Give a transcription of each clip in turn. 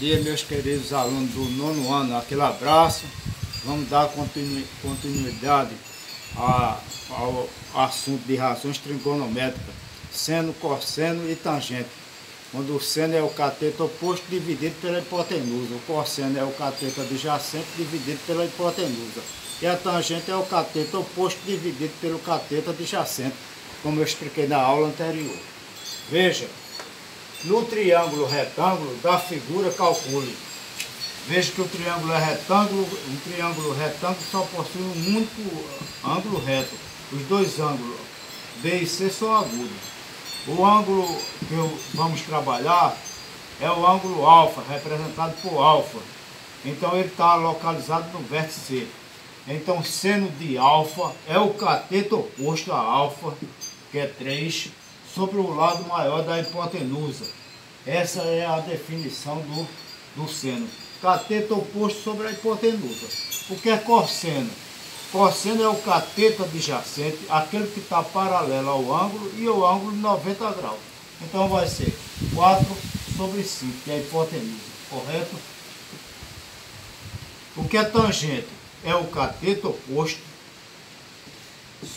dia, meus queridos alunos do 9º ano. Aquele abraço. Vamos dar continuidade ao assunto de razões trigonométricas, seno, cosseno e tangente. Quando o seno é o cateto oposto dividido pela hipotenusa, o cosseno é o cateto adjacente dividido pela hipotenusa, e a tangente é o cateto oposto dividido pelo cateto adjacente, como eu expliquei na aula anterior. Veja, no triângulo retângulo da figura calcule. Veja que o triângulo é retângulo, um triângulo retângulo só possui um único ângulo reto. Os dois ângulos B e C são agudos. O ângulo que vamos trabalhar é o ângulo alfa, representado por alfa. Então ele está localizado no vértice C. Então seno de alfa é o cateto oposto a alfa, que é 3, sobre o lado maior da hipotenusa. Essa é a definição do seno. Cateto oposto sobre a hipotenusa. O que é cosseno? Cosseno é o cateto adjacente, aquele que está paralelo ao ângulo e o ângulo de 90 graus. Então vai ser 4 sobre 5, que é a hipotenusa, correto? O que é tangente? É o cateto oposto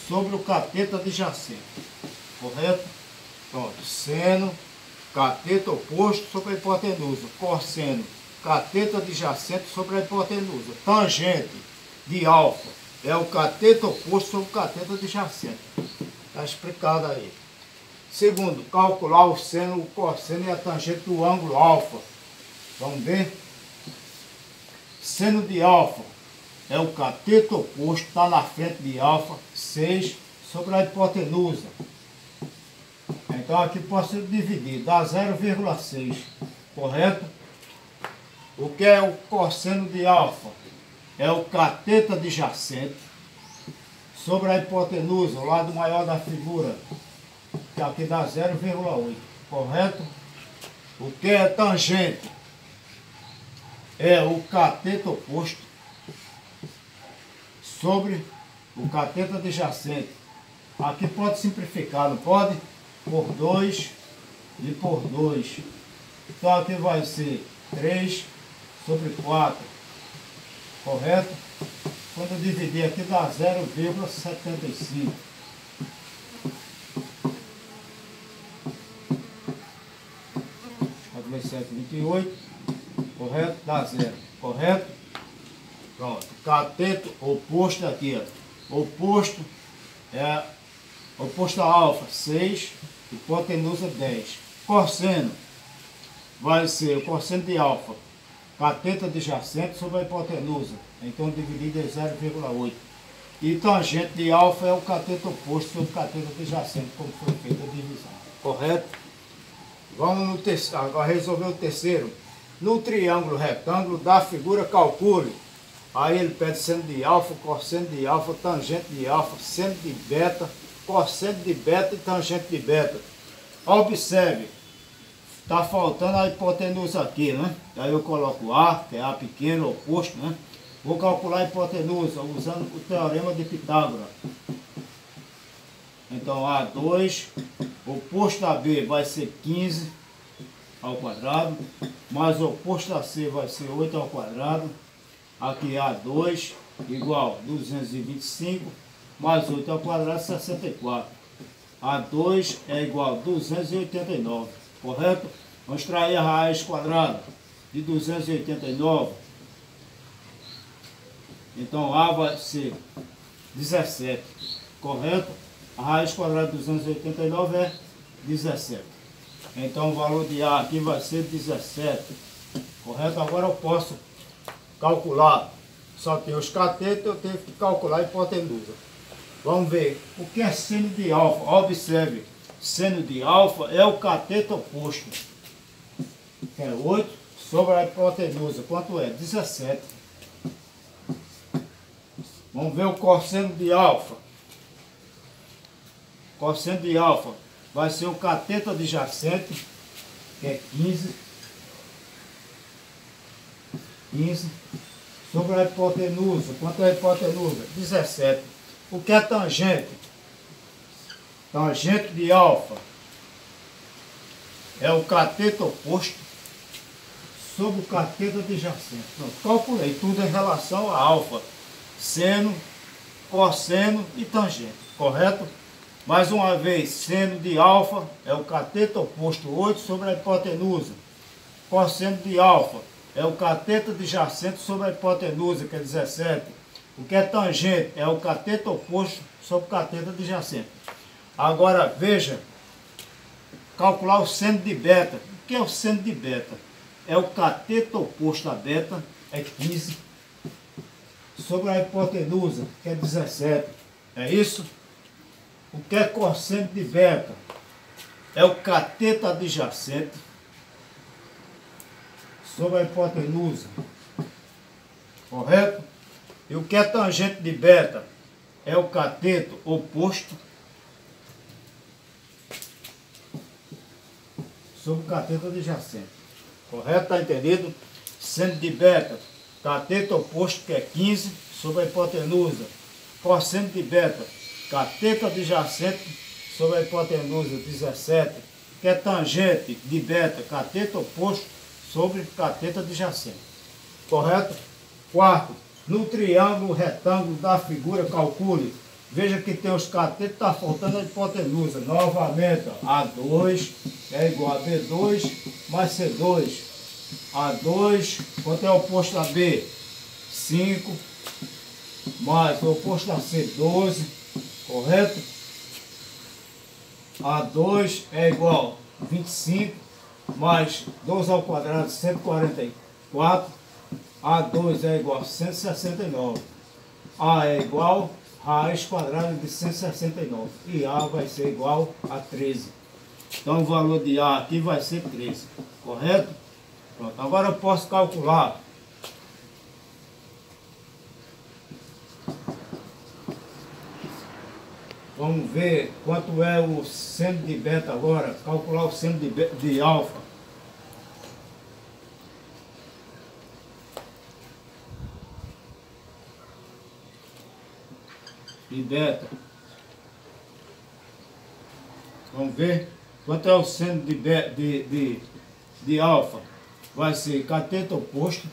sobre o cateto adjacente, correto? Pronto, seno, cateto oposto sobre a hipotenusa, cosseno, cateto adjacente sobre a hipotenusa, tangente de alfa é o cateto oposto sobre o cateto adjacente. Está explicado aí. Segundo, calcular o seno, o cosseno e a tangente do ângulo alfa. Vamos ver? Seno de alfa é o cateto oposto, está na frente de alfa, 6 sobre a hipotenusa. Então aqui posso dividir, dá 0,6, correto? O que é o cosseno de alfa? É o cateto adjacente sobre a hipotenusa, o lado maior da figura, que aqui dá 0,8, correto? O que é tangente? É o cateto oposto sobre o cateto adjacente. Aqui pode simplificar, não pode? Por 2 e por 2. Então aqui vai ser 3 sobre 4, correto? Quando eu dividir aqui dá 0,75. Calculei 7,28, correto? Dá 0, correto? Pronto, cateto oposto aqui, ó. Oposto é oposto a alfa, 6, hipotenusa 10. Cosseno vai ser o cosseno de alfa, cateto adjacente sobre a hipotenusa, então dividido é 0,8. E tangente de alfa é o cateto oposto sobre o cateto adjacente, como foi feita a divisão. Correto? Vamos no terceiro, agora resolver o terceiro. No triângulo retângulo da figura calcule. Aí ele pede seno de alfa, cosseno de alfa, tangente de alfa, seno de beta, cosseno de beta e tangente de beta. Observe, está faltando a hipotenusa aqui, né? Aí eu coloco A, que é A pequeno, oposto, né? Vou calcular a hipotenusa usando o teorema de Pitágoras. Então A2, oposto a B vai ser 15 ao quadrado, mais o oposto a C vai ser 8 ao quadrado. Aqui A2 igual 225, mais 8 ao quadrado, 64. A2 é igual a 289, correto? Vamos extrair a raiz quadrada de 289. Então A vai ser 17, correto? A raiz quadrada de 289 é 17. Então o valor de A aqui vai ser 17, correto? Agora eu posso calcular, só tem os catetos, eu tenho que calcular a hipotenusa. Vamos ver, o que é seno de alfa? Observe, seno de alfa é o cateto oposto, que é 8 sobre a hipotenusa. Quanto é? 17. Vamos ver o cosseno de alfa. Cosseno de alfa vai ser o cateto adjacente, que é 15 sobre a hipotenusa. Quanto é a hipotenusa? 17. O que é tangente? Tangente de alfa é o cateto oposto sobre o cateto adjacente. Pronto, calculei tudo em relação a alfa, seno, cosseno e tangente, correto? Mais uma vez, seno de alfa é o cateto oposto 8 sobre a hipotenusa. Cosseno de alfa é o cateto adjacente sobre a hipotenusa, que é 17. O que é tangente é o cateto oposto sobre o cateto adjacente. Agora veja, calcular o seno de beta. O que é o seno de beta? É o cateto oposto a beta, é 15, sobre a hipotenusa, que é 17. É isso? O que é cosseno de beta? É o cateto adjacente sobre a hipotenusa, correto? E o que é tangente de beta? É o cateto oposto sobre o cateto adjacente, correto? Está entendido? Seno de beta, cateto oposto, que é 15, sobre a hipotenusa. Cosseno de beta, cateto adjacente sobre a hipotenusa, 17. Que é tangente de beta, cateto oposto sobre cateto adjacente, correto? Quarto, no triângulo retângulo da figura, calcule. Veja que tem os catetos, está faltando a hipotenusa. Novamente, A2 é igual a B2 mais C2. A2, quanto é o oposto a B? 5, mais o oposto a C, 12, correto? A2 é igual a 25, mais 12 ao quadrado, 144. A2 é igual a 169. A é igual a raiz quadrada de 169. E A vai ser igual a 13. Então o valor de A aqui vai ser 13. Correto? Pronto. Agora eu posso calcular. Vamos ver quanto é o seno de beta agora. Calcular o seno de alfa. E beta. Vamos ver quanto é o seno de alfa. Vai ser cateto oposto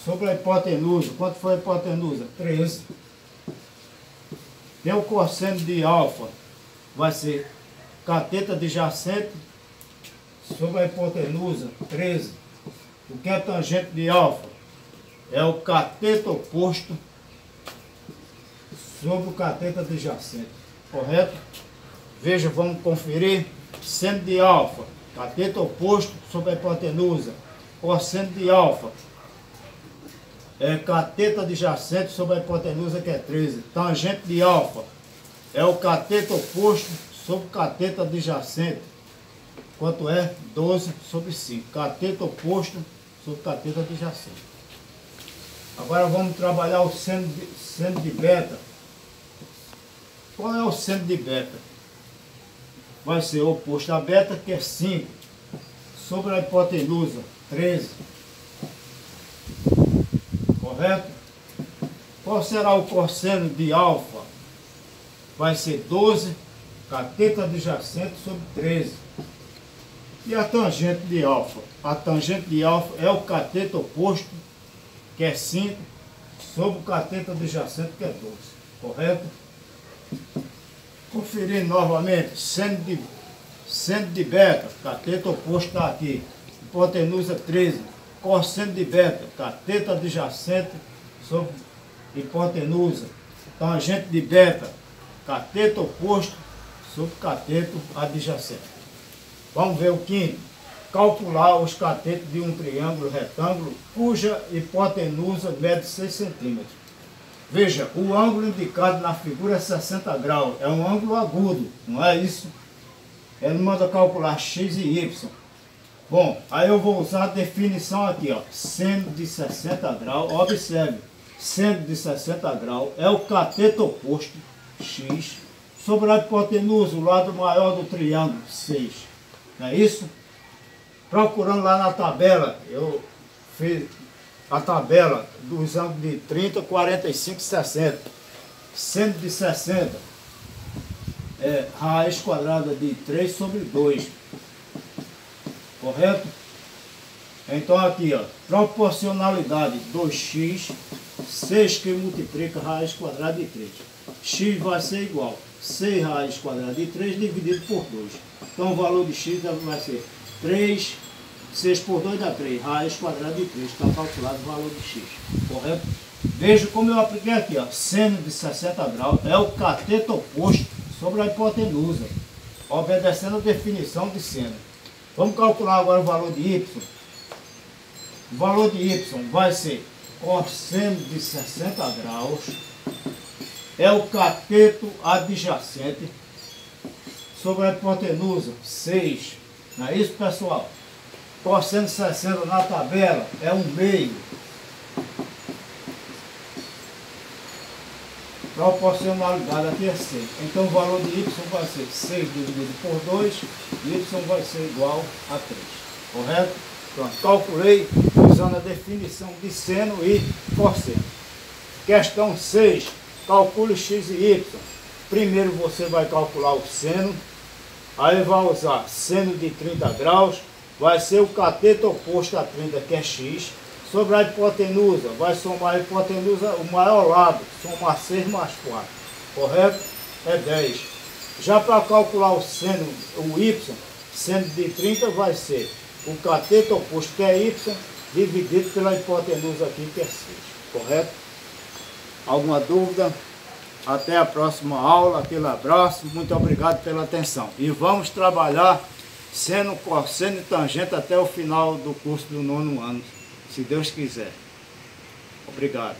sobre a hipotenusa. Quanto foi a hipotenusa? 13. Tem o cosseno de alfa. Vai ser cateto adjacente sobre a hipotenusa, 13. O que é tangente de alfa? É o cateto oposto sobre o cateto adjacente, correto? Veja, vamos conferir. Seno de alfa, cateto oposto sobre a hipotenusa. Cosseno de alfa é cateto adjacente sobre a hipotenusa, que é 13. Tangente de alfa é o cateto oposto sobre o cateto adjacente. Quanto é? 12 sobre 5. Cateto oposto sobre cateto adjacente. Agora vamos trabalhar o seno de beta. Qual é o seno de beta? Vai ser o oposto a beta, que é 5, sobre a hipotenusa, 13. Correto? Qual será o cosseno de alfa? Vai ser 12, cateto adjacente sobre 13. E a tangente de alfa? A tangente de alfa é o cateto oposto, que é 5, sobre o cateto adjacente, que é 12. Correto? Conferindo novamente, seno de beta, cateto oposto está aqui, hipotenusa 13, cosseno de beta, cateto adjacente sobre hipotenusa, tangente de beta, cateto oposto sobre cateto adjacente. Vamos ver o quinto. Calcular os catetos de um triângulo retângulo cuja hipotenusa mede 6 centímetros. Veja, o ângulo indicado na figura é 60 graus. É um ângulo agudo, não é isso? Ele manda calcular x e y. Bom, aí eu vou usar a definição aqui, ó. Seno de 60 graus, observe. Seno de 60 graus é o cateto oposto, x, sobre a hipotenusa, o lado maior do triângulo, 6. Não é isso? Procurando lá na tabela, eu fiz a tabela dos ângulos de 30, 45 e 60. Seno de 60 é raiz quadrada de 3 sobre 2. Correto? Então aqui, ó, proporcionalidade 2x, 6 que multiplica raiz quadrada de 3. X vai ser igual a 6 raiz quadrada de 3 dividido por 2. Então o valor de x vai ser 3, 6 por 2 dá 3, raiz quadrada de 3. Está calculado o valor de x, correto? Veja como eu apliquei aqui, ó, seno de 60 graus é o cateto oposto sobre a hipotenusa, obedecendo a definição de seno. Vamos calcular agora o valor de y. O valor de y vai ser cosseno de 60 graus, é o cateto adjacente sobre a hipotenusa 6. Não é isso, pessoal? Cosseno de 60 na tabela é 1/2. Proporcionalidade aqui é 6. Então o valor de y vai ser 6 dividido por 2, y vai ser igual a 3. Correto? Pronto, calculei usando a definição de seno e cosseno. Questão 6. Calcule x e y. Primeiro você vai calcular o seno, aí vai usar seno de 30 graus, vai ser o cateto oposto a 30, que é x, sobre a hipotenusa, vai somar a hipotenusa, o maior lado, somar 6 mais 4, correto? É 10. Já para calcular o seno, o y, seno de 30 vai ser o cateto oposto, que é y, dividido pela hipotenusa aqui, que é 6, correto? Alguma dúvida? Até a próxima aula, aquele abraço, muito obrigado pela atenção. E vamos trabalhar seno, cosseno e tangente até o final do curso do 9º ano, se Deus quiser. Obrigado.